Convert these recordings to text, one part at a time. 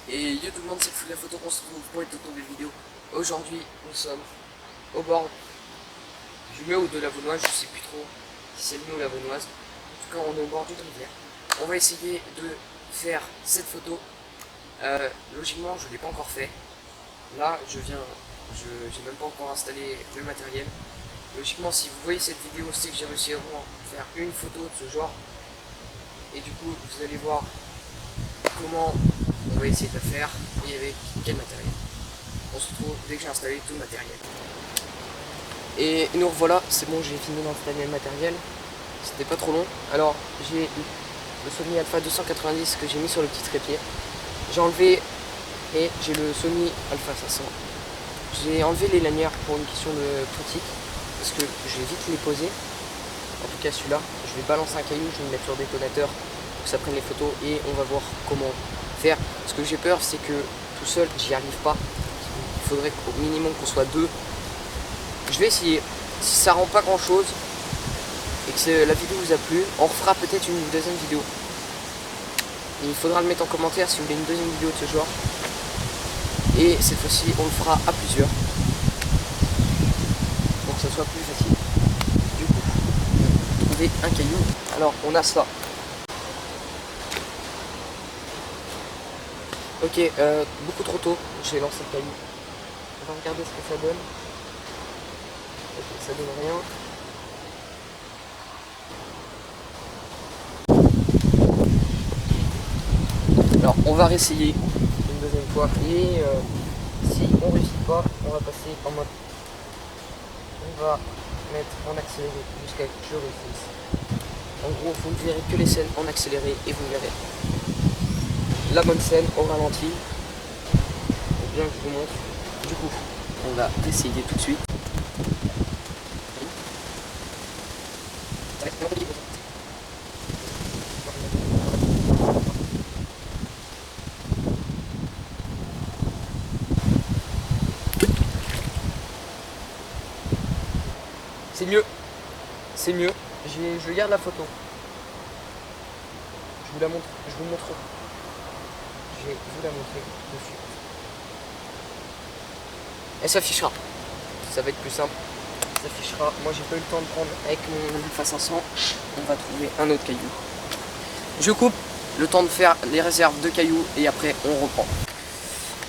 Et yo tout le monde, c'est Fou de la photo, on se retrouve pour une toute nouvelle vidéo. Aujourd'hui, nous sommes au bord du Meu ou de la Vaunoise, je sais plus trop si c'est le Meu ou la Vaunoise. En tout cas, on est au bord d'une rivière. On va essayer de faire cette photo. Logiquement, je ne l'ai pas encore fait. Là, j'ai même pas encore installé le matériel. Logiquement, si vous voyez cette vidéo, c'est que j'ai réussi à faire une photo de ce genre. Et du coup, vous allez voir comment on va essayer de la faire et avec quel matériel. On se retrouve dès que j'ai installé tout le matériel. Et nous revoilà, c'est bon, j'ai fini d'installer le matériel. C'était pas trop long. Alors, j'ai le Sony Alpha 290 que j'ai mis sur le petit trépied. J'ai enlevé et j'ai le Sony Alpha 500. J'ai enlevé les lanières pour une question de pratique parce que je vais vite les poser. En tout cas celui-là, je vais balancer un caillou, je vais le mettre sur le détonateur pour que ça prenne les photos et on va voir comment faire. Ce que j'ai peur, c'est que tout seul, j'y arrive pas. Il faudrait qu'au minimum qu'on soit deux. Je vais essayer. Si ça rend pas grand chose et que la vidéo vous a plu, on refera peut-être une deuxième vidéo. Et il faudra le mettre en commentaire si vous voulez une deuxième vidéo de ce genre. Et cette fois-ci, on le fera à plusieurs. Pour que ça soit plus facile. Du coup, trouver un caillou. Alors, on a ça. Ok, beaucoup trop tôt, j'ai lancé le caillou. On va regarder ce que ça donne. Ok, ça donne rien. Alors, on va réessayer une deuxième fois. Et si on réussit pas, on va passer en mode. On va mettre en accéléré jusqu'à ce que je réussisse. En gros, vous ne verrez que les scènes en accéléré et vous verrez la bonne scène au ralenti. Faut bien que je vous montre. Du coup, on va essayer tout de suite. C'est mieux. C'est mieux. Je garde la photo. Je vous la montre. Je vous montre. Je vais vous la montrer dessus. Elle s'affichera. Ça va être plus simple. Elle s'affichera. Moi j'ai pas eu le temps de prendre avec mon Alpha 500. On va trouver un autre caillou. Je coupe. Le temps de faire les réserves de cailloux et après on reprend.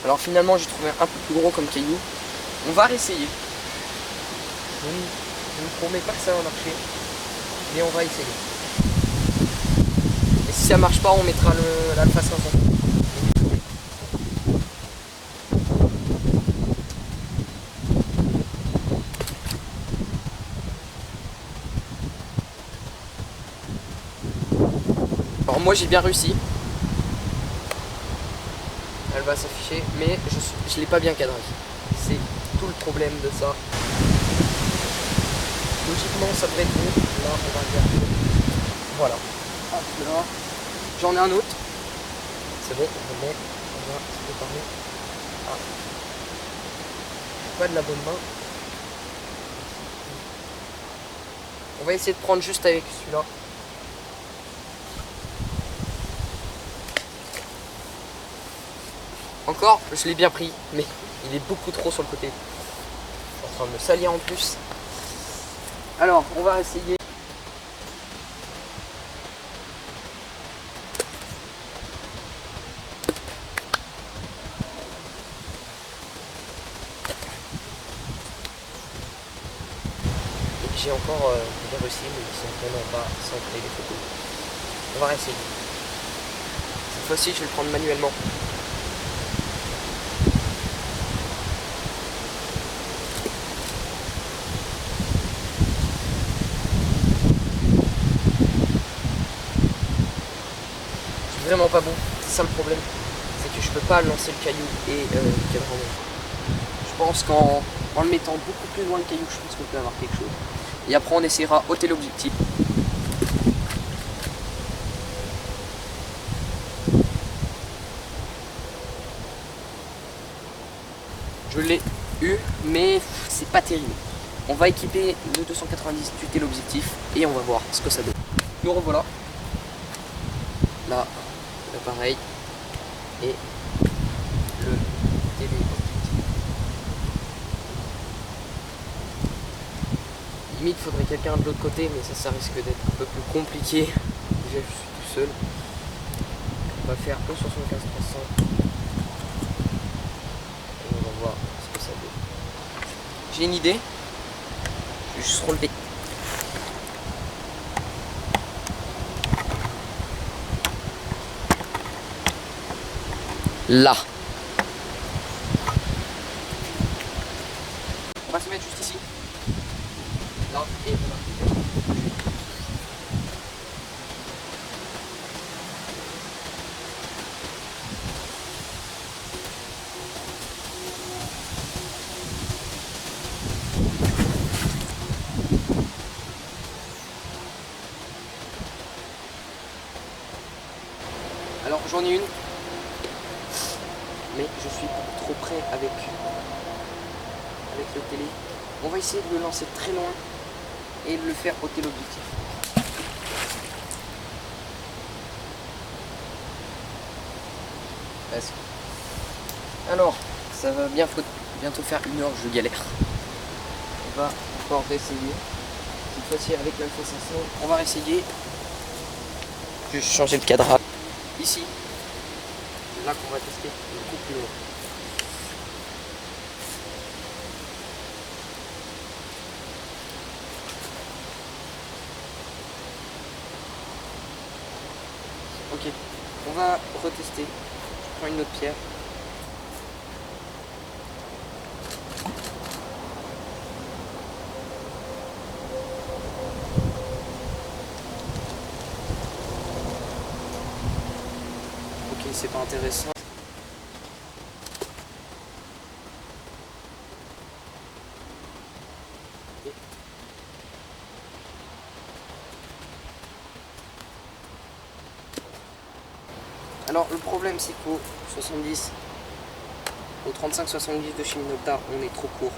Alors finalement j'ai trouvé un peu plus gros comme caillou. On va réessayer. Je ne vous promets pas que ça va marcher, mais on va essayer. Et si ça marche pas, on mettra l'Alpha 500. Alors moi j'ai bien réussi. Elle va s'afficher, mais je ne l'ai pas bien cadré. C'est tout le problème de ça. Logiquement ça devrait être bon. Là on va regarder. Voilà. Hop là. J'en ai un autre. C'est bon, on va un petit peu parler. Ah. Pas de la bonne main. On va essayer de prendre juste avec celui-là. Encore, je l'ai bien pris, mais il est beaucoup trop sur le côté. Je suis en train de me salir en plus. Alors, on va essayer. J'ai encore bien réussi, mais ils sont vraiment pas centrés les photos. On va réessayer. Cette fois-ci, je vais le prendre manuellement. C'est vraiment pas bon, c'est ça le problème. C'est que je peux pas lancer le caillou et le cadran. Je pense qu'en le mettant beaucoup plus loin le caillou, je pense qu'on peut avoir quelque chose. Et après on essaiera ôter l'objectif. Je l'ai eu, mais c'est pas terrible. On va équiper le 290 du téléobjectif et on va voir ce que ça donne. Nous revoilà. Là, l'appareil. Et limite, il faudrait quelqu'un de l'autre côté, mais ça risque d'être un peu plus compliqué. Déjà, je suis tout seul. On va faire au 75 300. Et on va voir ce que ça donne. J'ai une idée. Je vais juste relever. Là. On va se mettre juste ici. Là et là. Alors j'en ai une, mais je suis trop près avec le télé. On va essayer de le lancer très loin et de le faire ôter l'objectif. Presque. Alors, ça va bientôt faire 1 heure que je galère. On va encore réessayer. Cette fois-ci avec l'Alpha 500, on va réessayer. Je vais changer le cadrage. Ici, là qu'on va tester, beaucoup plus loin. Ok, on va retester. Je prends une autre pierre. Ok, c'est pas intéressant. Alors le problème c'est qu'au 70, au 35-70 de Shiminota, on est trop court.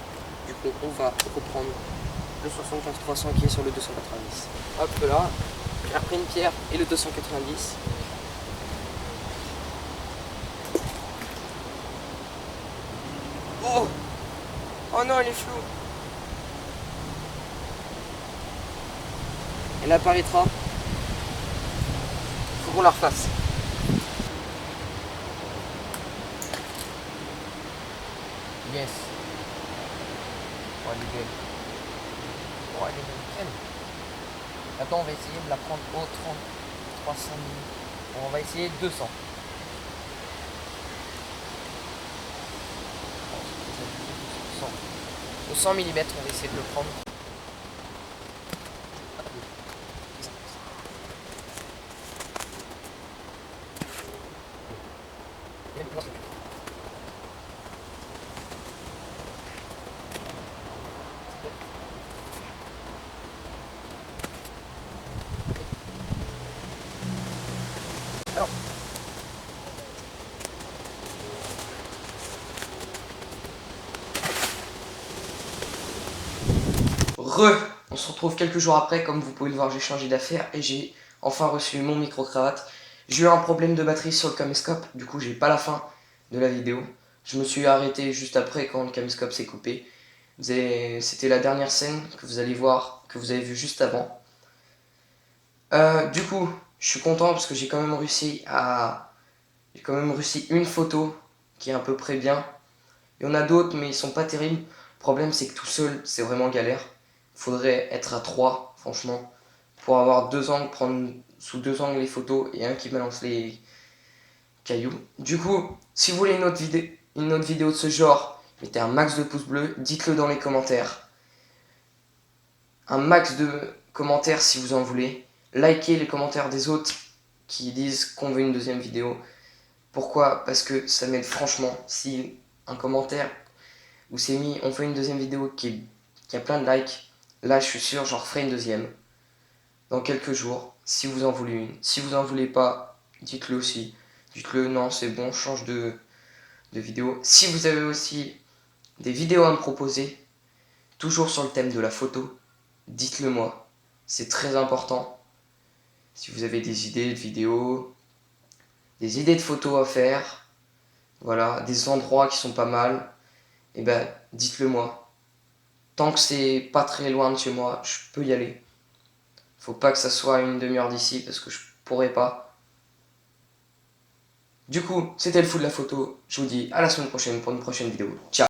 Du coup on va reprendre le 75-300 qui est sur le 290. Hop là, j'ai repris une pierre et le 290. Oh! Oh non, elle est floue. Elle apparaîtra. Faut qu'on la refasse. Yes. Oh, elle est belle. Oh, elle est nickel. Attends, on va essayer de la prendre au 30, 300 mm. Bon, on va essayer 200. Au 100 mm, on va essayer de le prendre. Alors, on se retrouve quelques jours après, comme vous pouvez le voir, j'ai changé d'affaire et j'ai enfin reçu mon micro-cravate. J'ai eu un problème de batterie sur le caméscope, du coup j'ai pas la fin de la vidéo. Je me suis arrêté juste après quand le caméscope s'est coupé. C'était la dernière scène que vous allez voir, que vous avez vu juste avant. Du coup, je suis content parce que j'ai quand même réussi une photo qui est à peu près bien. Il y en a d'autres mais ils sont pas terribles. Le problème c'est que tout seul c'est vraiment galère. Faudrait être à 3 franchement pour avoir 2 angles, prendre sous 2 angles les photos et un qui balance les cailloux. Du coup, si vous voulez une autre vidéo de ce genre, mettez un max de pouces bleus, dites-le dans les commentaires. Un max de commentaires si vous en voulez. Likez les commentaires des autres qui disent qu'on veut une deuxième vidéo. Pourquoi? Parce que ça m'aide franchement. Si un commentaire où c'est mis on fait une deuxième vidéo qui a plein de likes, là je suis sûr j'en referai une deuxième dans quelques jours si vous en voulez une. Si vous en voulez pas, dites-le aussi. Dites-le non c'est bon, change de vidéo. Si vous avez aussi des vidéos à me proposer, toujours sur le thème de la photo, dites-le moi. C'est très important. Si vous avez des idées de vidéos, des idées de photos à faire, voilà, des endroits qui sont pas mal, et ben dites-le moi. Tant que c'est pas très loin de chez moi, je peux y aller. Faut pas que ça soit une demi-heure d'ici parce que je pourrais pas. Du coup, c'était le fou de la photo. Je vous dis à la semaine prochaine pour une prochaine vidéo. Ciao!